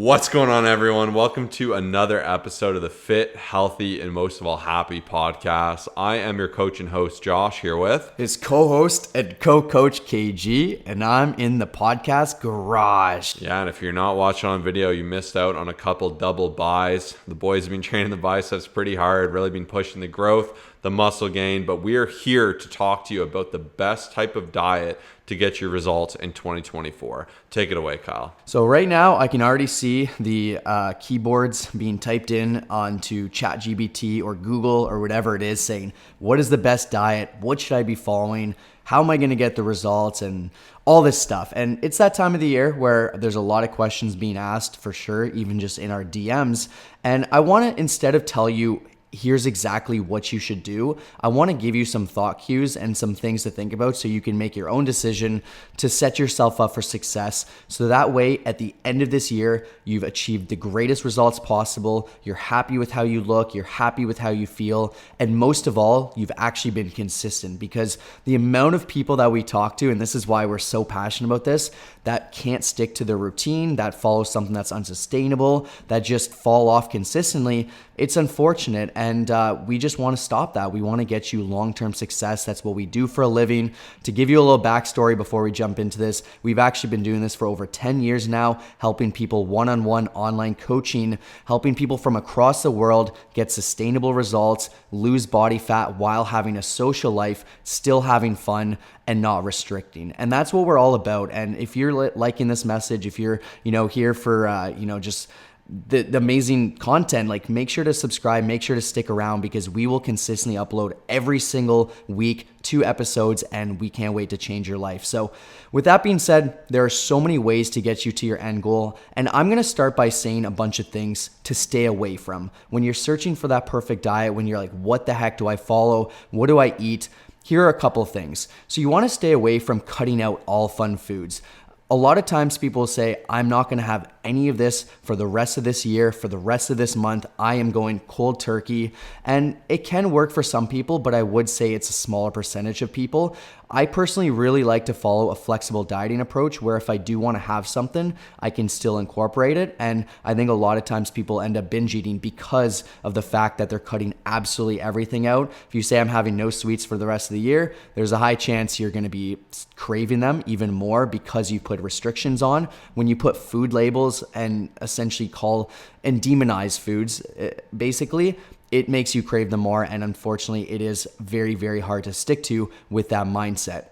What's going on, everyone? Welcome to another episode of the Fit, Healthy, and most of all, Happy podcast. I am your coach and host, Josh, here with his co-host and co-coach, KG, and I'm in the podcast garage. Yeah, and if you're not watching on video, you missed out on a couple double buys. The boys have been training the biceps pretty hard, really been pushing the growth, the muscle gain, but we are here to talk to you about the best type of diet to get your results in 2024. Take it away, Kyle. So right now, I can already see the keyboards being typed in onto ChatGPT or Google or whatever it is saying, what is the best diet? What should I be following? How am I going to get the results? And all this stuff. And it's that time of the year where there's a lot of questions being asked for sure, even just in our DMs. And I want to, instead of tell you, here's exactly what you should do, I want to give you some thought cues and some things to think about so you can make your own decision to set yourself up for success. So that way, at the end of this year, you've achieved the greatest results possible. You're happy with how you look. You're happy with how you feel. And most of all, you've actually been consistent, because the amount of people that we talk to, and this is why we're so passionate about this, that can't stick to their routine, that follow something that's unsustainable, that just fall off consistently, it's unfortunate. And we just want to stop that. We want to get you long-term success. That's what we do for a living. To give you a little backstory before we jump into this, we've actually been doing this for over 10 years now, helping people one-on-one online coaching, helping people from across the world get sustainable results, lose body fat while having a social life, still having fun, and not restricting. And that's what we're all about. And if you're liking this message, if you're, here for, just the amazing content, like, make sure to subscribe, make sure to stick around, because we will consistently upload every single week 2 episodes, and we can't wait to change your life. So with that being said, there are so many ways to get you to your end goal. And I'm going to start by saying a bunch of things to stay away from. When you're searching for that perfect diet, when you're like, what the heck do I follow? What do I eat? Here are a couple of things. So you want to stay away from cutting out all fun foods. A lot of times people say, I'm not going to have any of this for the rest of this year, for the rest of this month. I am going cold turkey. And it can work for some people, but I would say it's a smaller percentage of people. I personally really like to follow a flexible dieting approach where if I do want to have something, I can still incorporate it. And I think a lot of times people end up binge eating because of the fact that they're cutting absolutely everything out. If you say I'm having no sweets for the rest of the year, there's a high chance you're going to be craving them even more because you put restrictions on. When you put food labels and essentially call and demonize foods, basically, it makes you crave them more. And unfortunately, it is very, very hard to stick to with that mindset.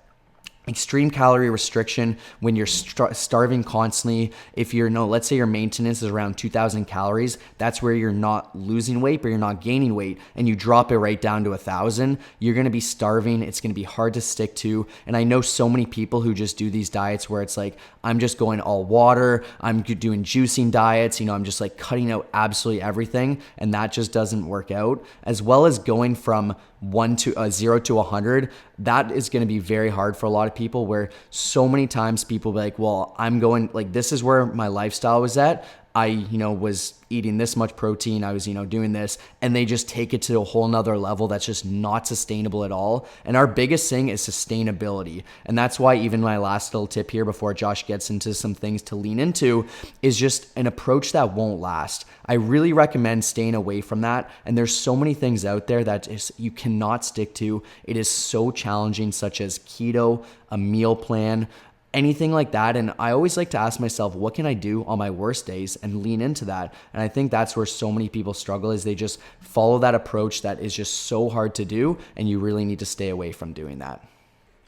Extreme calorie restriction, when you're starving constantly, if you're, let's say your maintenance is around 2,000 calories, that's where you're not losing weight, but you're not gaining weight, and you drop it right down to 1,000, you're going to be starving. It's going to be hard to stick to. And I know so many people who just do these diets where it's like, I'm just going all water, I'm doing juicing diets, I'm just like cutting out absolutely everything, and that just doesn't work out. As well as going from 0 to 100, that is going to be very hard for a lot of people, where so many times people be like, well, I'm going, like, this is where my lifestyle was at. I, was eating this much protein. I was, doing this, and they just take it to a whole nother level that's just not sustainable at all. And our biggest thing is sustainability. And that's why even my last little tip here before Josh gets into some things to lean into is just an approach that won't last. I really recommend staying away from that. And there's so many things out there that you cannot stick to. It is so challenging, such as keto, a meal plan, anything like that. And I always like to ask myself, what can I do on my worst days, and lean into that. And I think that's where so many people struggle, is they just follow that approach that is just so hard to do. And you really need to stay away from doing that.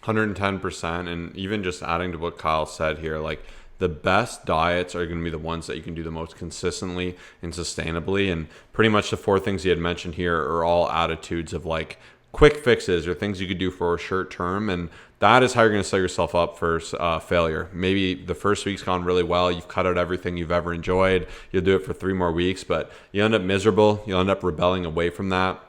110%. And even just adding to what Kyle said here, like, the best diets are going to be the ones that you can do the most consistently and sustainably. And pretty much the 4 things he had mentioned here are all attitudes of like quick fixes or things you could do for a short term. And that is how you're going to set yourself up for failure. Maybe the first week's gone really well. You've cut out everything you've ever enjoyed. You'll do it for 3 more weeks, but you end up miserable. You'll end up rebelling away from that.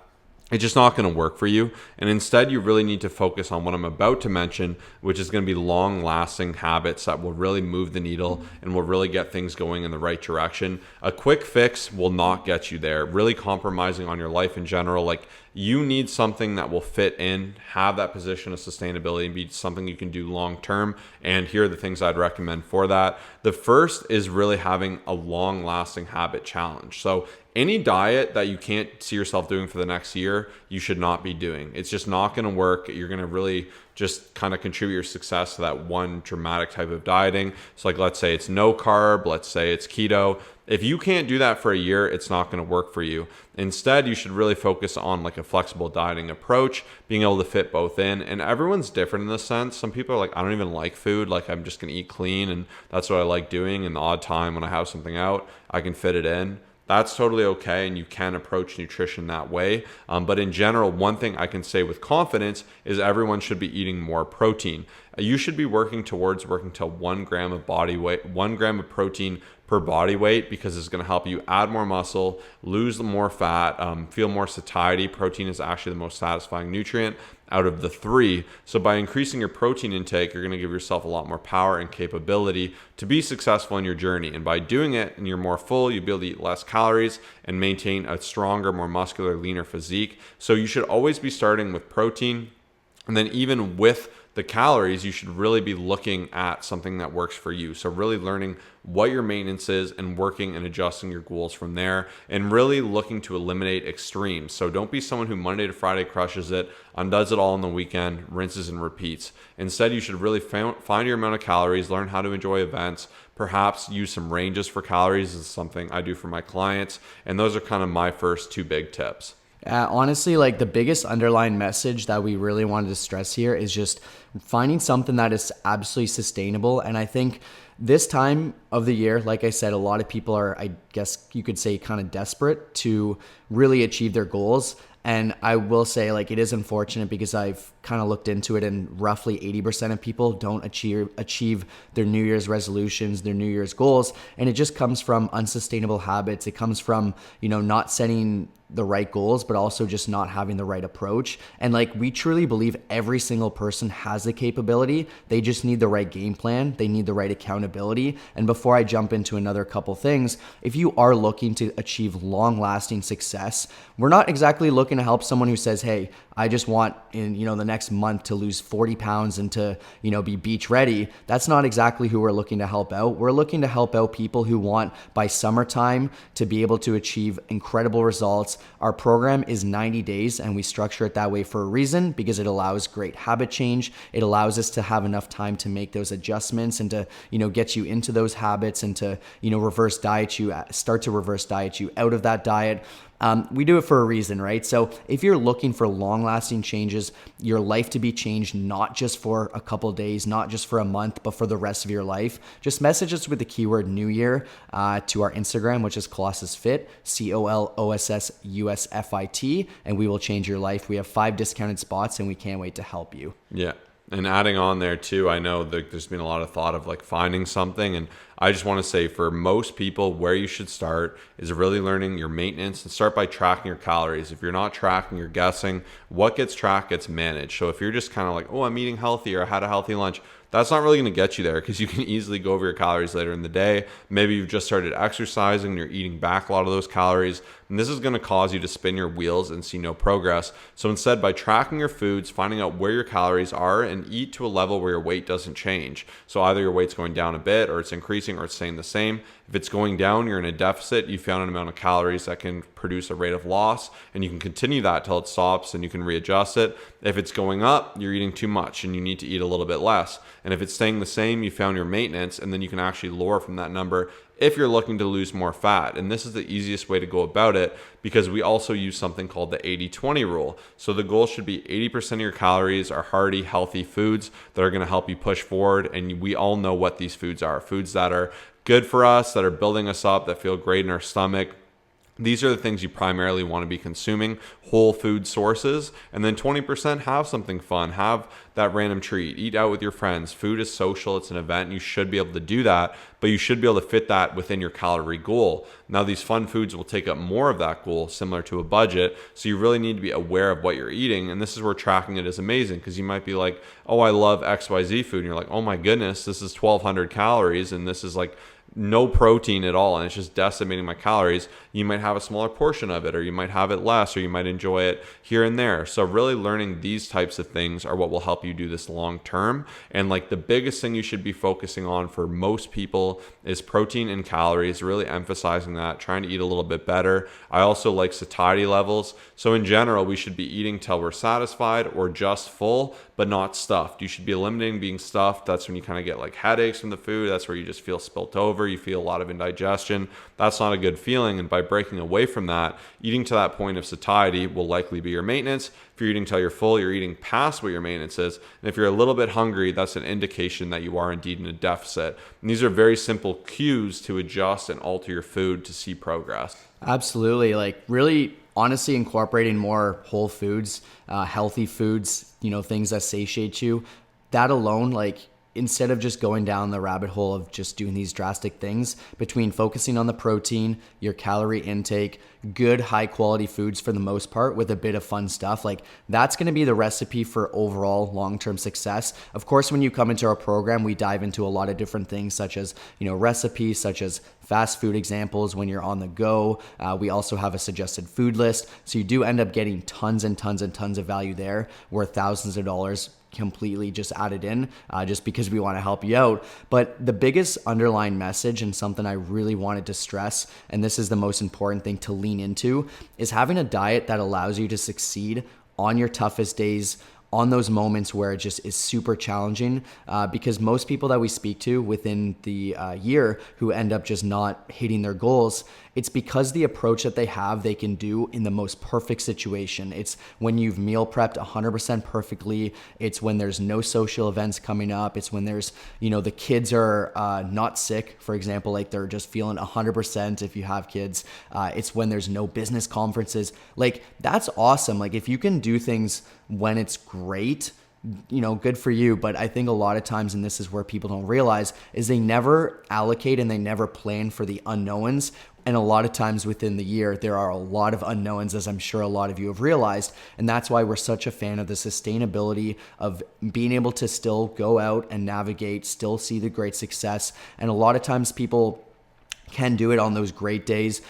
It's just not going to work for you. And instead, you really need to focus on what I'm about to mention, which is going to be long-lasting habits that will really move the needle and will really get things going in the right direction. A quick fix will not get you there. Really compromising on your life in general, like you need something that will fit in, have that position of sustainability, and be something you can do long term. And here are the things I'd recommend for that. The first is really having a long lasting habit challenge. So any diet that you can't see yourself doing for the next year, you should not be doing. It's just not going to work. You're going to really just kind of contribute your success to that one dramatic type of dieting. So like, let's say it's no carb, let's say it's keto. If you can't do that for a year, it's not going to work for you. Instead, you should really focus on like a flexible dieting approach, being able to fit both in. And everyone's different in this sense. Some people are like, I don't even like food. Like, I'm just going to eat clean, and that's what I like doing. And the odd time when I have something out, I can fit it in. That's totally okay, and you can approach nutrition that way. But in general, one thing I can say with confidence is everyone should be eating more protein. You should be working to 1 gram of body weight, 1 gram of protein per body weight, because it's going to help you add more muscle, lose more fat, feel more satiety. Protein is actually the most satisfying nutrient out of the three. So by increasing your protein intake, you're going to give yourself a lot more power and capability to be successful in your journey. And by doing it and you're more full, you'll be able to eat less calories and maintain a stronger, more muscular, leaner physique. So you should always be starting with protein. And then even with the calories, you should really be looking at something that works for you. So really learning what your maintenance is and working and adjusting your goals from there, and really looking to eliminate extremes. So don't be someone who Monday to Friday crushes it, undoes it all on the weekend, rinses and repeats. Instead, you should really find your amount of calories, learn how to enjoy events, perhaps use some ranges for calories. This is something I do for my clients. And those are kind of my first two big tips. Honestly, like the biggest underlying message that we really wanted to stress here is just finding something that is absolutely sustainable. And I think this time of the year, like I said, a lot of people are, I guess you could say, kind of desperate to really achieve their goals. And I will say, like, it is unfortunate because I've kind of looked into it, and roughly 80% of people don't achieve their New Year's resolutions, their New Year's goals. And it just comes from unsustainable habits. It comes from, not setting the right goals, but also just not having the right approach. And like, we truly believe every single person has the capability. They just need the right game plan. They need the right accountability. And before I jump into another couple things, if you are looking to achieve long-lasting success, we're not exactly looking to help someone who says, hey, I just want in, the next month to lose 40 pounds and to, be beach ready. That's not exactly who we're looking to help out. We're looking to help out people who want by summertime to be able to achieve incredible results. Our program is 90 days, and we structure it that way for a reason, because it allows great habit change. It allows us to have enough time to make those adjustments and to, get you into those habits and to, start to reverse diet you out of that diet. We do it for a reason, right? So if you're looking for long-lasting changes, your life to be changed, not just for a couple days, not just for a month, but for the rest of your life, just message us with the keyword New Year to our Instagram, which is Colossus Fit, COLOSSUSFIT, and we will change your life. We have 5 discounted spots, and we can't wait to help you. Yeah. And adding on there too, I know that there's been a lot of thought of like finding something, and I just want to say for most people, where you should start is really learning your maintenance, and start by tracking your calories. If you're not tracking, you're guessing. What gets tracked gets managed. So if you're just kind of like, oh, I'm eating healthy, or I had a healthy lunch, that's not really going to get you there, because you can easily go over your calories later in the day. Maybe you've just started exercising and you're eating back a lot of those calories, and this is going to cause you to spin your wheels and see no progress. So instead, by tracking your foods, finding out where your calories are, and eat to a level where your weight doesn't change. So either your weight's going down a bit, or it's increasing, or it's staying the same. If it's going down, you're in a deficit. You found an amount of calories that can produce a rate of loss, and you can continue that till it stops and you can readjust it. If it's going up, you're eating too much and you need to eat a little bit less. And if it's staying the same, you found your maintenance, and then you can actually lower from that number if you're looking to lose more fat. And this is the easiest way to go about it, because we also use something called the 80-20 rule. So the goal should be 80% of your calories are hearty, healthy foods that are going to help you push forward. And we all know what these foods are. Foods that are good for us, that are building us up, that feel great in our stomach. These are the things you primarily want to be consuming, whole food sources. And then 20% have something fun, have that random treat, eat out with your friends. Food is social, it's an event, and you should be able to do that, but you should be able to fit that within your calorie goal. Now, these fun foods will take up more of that goal, similar to a budget. So you really need to be aware of what you're eating. And this is where tracking it is amazing, because you might be like, oh, I love XYZ food. And you're like, oh my goodness, this is 1,200 calories. And this is like no protein at all and it's just decimating my calories, you might have a smaller portion of it, or you might have it less, or you might enjoy it here and there. So really learning these types of things are what will help you do this long term. And like the biggest thing you should be focusing on for most people is protein and calories, really emphasizing that, trying to eat a little bit better. I also like satiety levels. So in general, we should be eating till we're satisfied or just full, but not stuffed. You should be eliminating being stuffed. That's when you kind of get like headaches from the food. That's where you just feel spilt over. You feel a lot of indigestion. That's not a good feeling. And by breaking away from that, eating to that point of satiety will likely be your maintenance. If you're eating till you're full, you're eating past what your maintenance is. And if you're a little bit hungry, that's an indication that you are indeed in a deficit. And these are very simple cues to adjust and alter your food to see progress. Absolutely. Like really, honestly, incorporating more whole foods, healthy foods, things that satiate you, that alone, like instead of just going down the rabbit hole of just doing these drastic things, between focusing on the protein, your calorie intake, good high quality foods for the most part with a bit of fun stuff, like that's going to be the recipe for overall long-term success. Of course, when you come into our program, we dive into a lot of different things such as, recipes, such as fast food examples when you're on the go. We also have a suggested food list. So you do end up getting tons and tons and tons of value there, worth thousands of dollars completely just added in just because we want to help you out. But the biggest underlying message, and something I really wanted to stress, and this is the most important thing to lean into, is having a diet that allows you to succeed on your toughest days, on those moments where it just is super challenging, because most people that we speak to within the year who end up just not hitting their goals, it's because the approach that they have, they can do in the most perfect situation. It's when you've meal prepped 100% perfectly. It's when there's no social events coming up. It's when there's, the kids are not sick, for example, like they're just feeling 100% if you have kids. It's when there's no business conferences. Like that's awesome. Like if you can do things when it's great, good for you. But I think a lot of times, and this is where people don't realize, is they never allocate and they never plan for the unknowns. And a lot of times within the year, there are a lot of unknowns, as I'm sure a lot of you have realized. And that's why we're such a fan of the sustainability of being able to still go out and navigate, still see the great success. And a lot of times people can do it on those great days.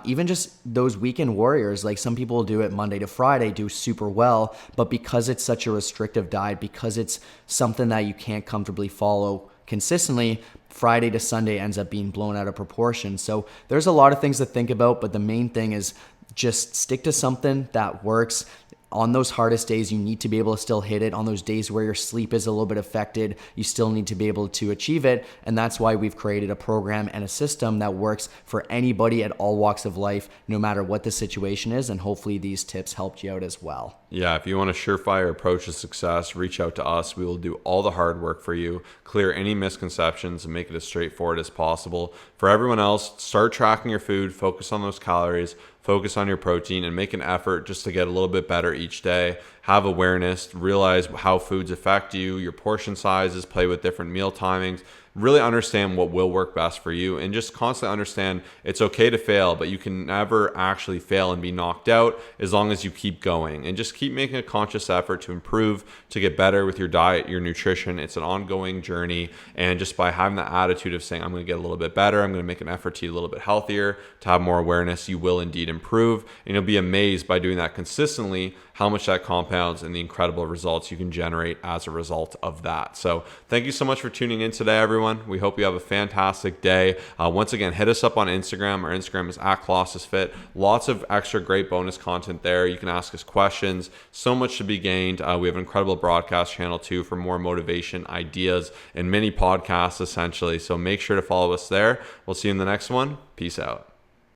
Even just those weekend warriors, like some people will do it Monday to Friday, do super well, but because it's such a restrictive diet, because it's something that you can't comfortably follow consistently, Friday to Sunday ends up being blown out of proportion. So there's a lot of things to think about, but the main thing is just stick to something that works. On those hardest days, you need to be able to still hit it. On those days where your sleep is a little bit affected, you still need to be able to achieve it. And that's why we've created a program and a system that works for anybody at all walks of life, no matter what the situation is. And hopefully these tips helped you out as well. Yeah, if you want a surefire approach to success, reach out to us. We will do all the hard work for you, clear any misconceptions, and make it as straightforward as possible. For everyone else, start tracking your food, focus on those calories, focus on your protein, and make an effort just to get a little bit better each day. Have awareness, realize how foods affect you, your portion sizes, play with different meal timings. Really understand what will work best for you, and just constantly understand it's okay to fail, but you can never actually fail and be knocked out as long as you keep going, and just keep making a conscious effort to improve, to get better with your diet, your nutrition. It's an ongoing journey, and just by having the attitude of saying, I'm going to get a little bit better, I'm going to make an effort to eat a little bit healthier, to have more awareness, you will indeed improve, and you'll be amazed by doing that consistently how much that compounds and the incredible results you can generate as a result of that. So thank you so much for tuning in today, everyone. We hope you have a fantastic day. Once again, hit us up on Instagram. Our Instagram is @ColossusFit. Lots of extra great bonus content there. You can ask us questions. So much to be gained. We have an incredible broadcast channel too for more motivation, ideas, and mini podcasts essentially. So make sure to follow us there. We'll see you in the next one. Peace out.